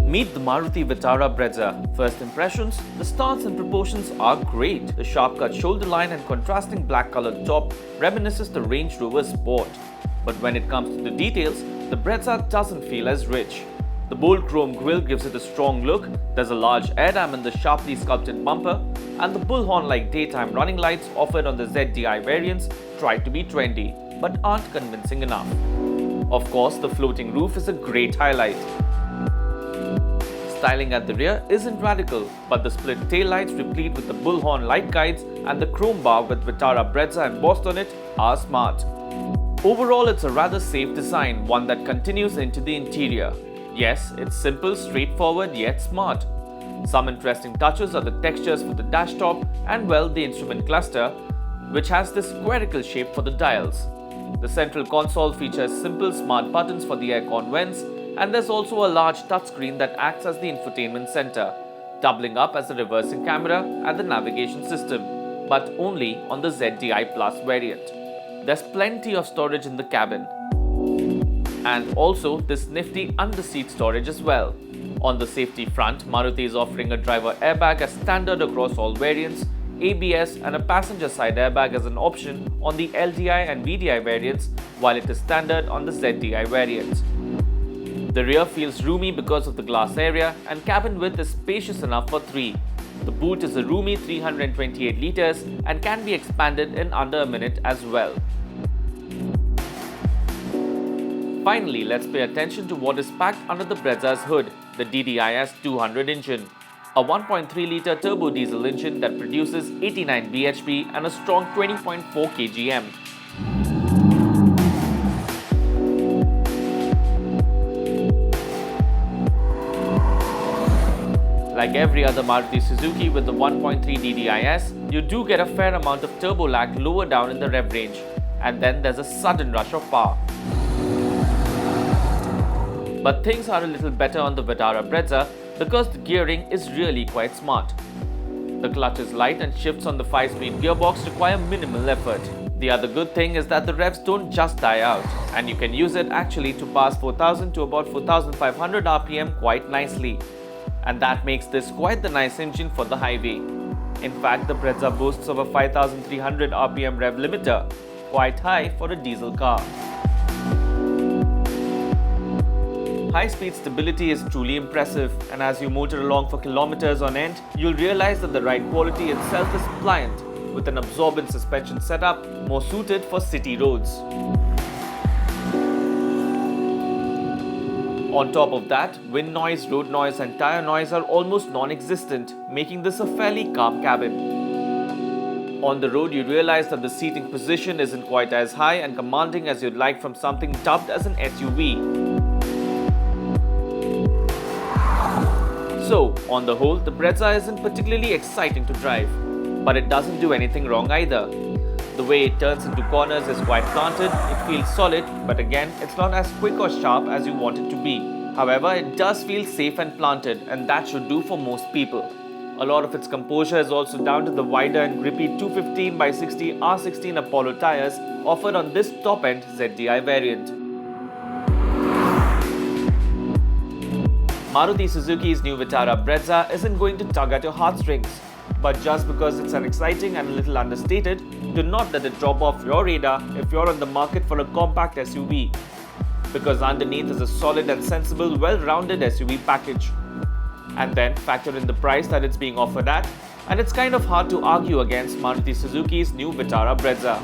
Meet the Maruti Vitara BREZZA. First impressions, the stance and proportions are great. The sharp-cut shoulder line and contrasting black-colored top reminisces the Range Rover Sport. But when it comes to the details, the BREZZA doesn't feel as rich. The bold chrome grille gives it a strong look, there's a large air dam in the sharply sculpted bumper, and the bullhorn-like daytime running lights offered on the ZDI variants try to be trendy, but aren't convincing enough. Of course, the floating roof is a great highlight. Styling at the rear isn't radical, but the split taillights replete with the bullhorn light guides and the chrome bar with Vitara BREZZA embossed on it are smart. Overall, it's a rather safe design, one that continues into the interior. Yes, it's simple, straightforward, yet smart. Some interesting touches are the textures for the dash top and, well, the instrument cluster, which has this spherical shape for the dials. The central console features simple smart buttons for the aircon vents, and there's also a large touchscreen that acts as the infotainment center, doubling up as a reversing camera and the navigation system, but only on the ZDI Plus variant. There's plenty of storage in the cabin, and also this nifty under-seat storage as well. On the safety front, Maruti is offering a driver airbag as standard across all variants, ABS and a passenger side airbag as an option on the LDI and VDI variants, while it is standard on the ZDI variants. The rear feels roomy because of the glass area, and cabin width is spacious enough for three. The boot is a roomy 328 litres and can be expanded in under a minute as well. Finally, let's pay attention to what is packed under the BREZZA's hood, the DDIS 200 engine. A 1.3-litre turbo diesel engine that produces 89 bhp and a strong 20.4 kgm. Like every other Maruti Suzuki with the 1.3 DDIS, you do get a fair amount of turbo lag lower down in the rev range, and then there's a sudden rush of power. But things are a little better on the Vitara BREZZA because the gearing is really quite smart. The clutch is light and shifts on the 5-speed gearbox require minimal effort. The other good thing is that the revs don't just die out, and you can use it actually to pass 4000 to about 4500 RPM quite nicely. And that makes this quite the nice engine for the highway. In fact, the BREZZA boasts of a 5300 RPM rev limiter, quite high for a diesel car. High-speed stability is truly impressive, and as you motor along for kilometers on end, you'll realize that the ride quality itself is pliant, with an absorbent suspension setup more suited for city roads. On top of that, wind noise, road noise and tire noise are almost non-existent, making this a fairly calm cabin. On the road, you realize that the seating position isn't quite as high and commanding as you'd like from something dubbed as an SUV. So, on the whole, the BREZZA isn't particularly exciting to drive, but it doesn't do anything wrong either. The way it turns into corners is quite planted, it feels solid, but again, it's not as quick or sharp as you want it to be. However, it does feel safe and planted, and that should do for most people. A lot of its composure is also down to the wider and grippy 215/60 R16 Apollo tires offered on this top-end ZDI variant. Maruti Suzuki's new Vitara BREZZA isn't going to tug at your heartstrings. But just because it's an exciting and a little understated, do not let it drop off your radar if you're on the market for a compact SUV. Because underneath is a solid and sensible, well-rounded SUV package. And then factor in the price that it's being offered at, and it's kind of hard to argue against Maruti Suzuki's new Vitara BREZZA.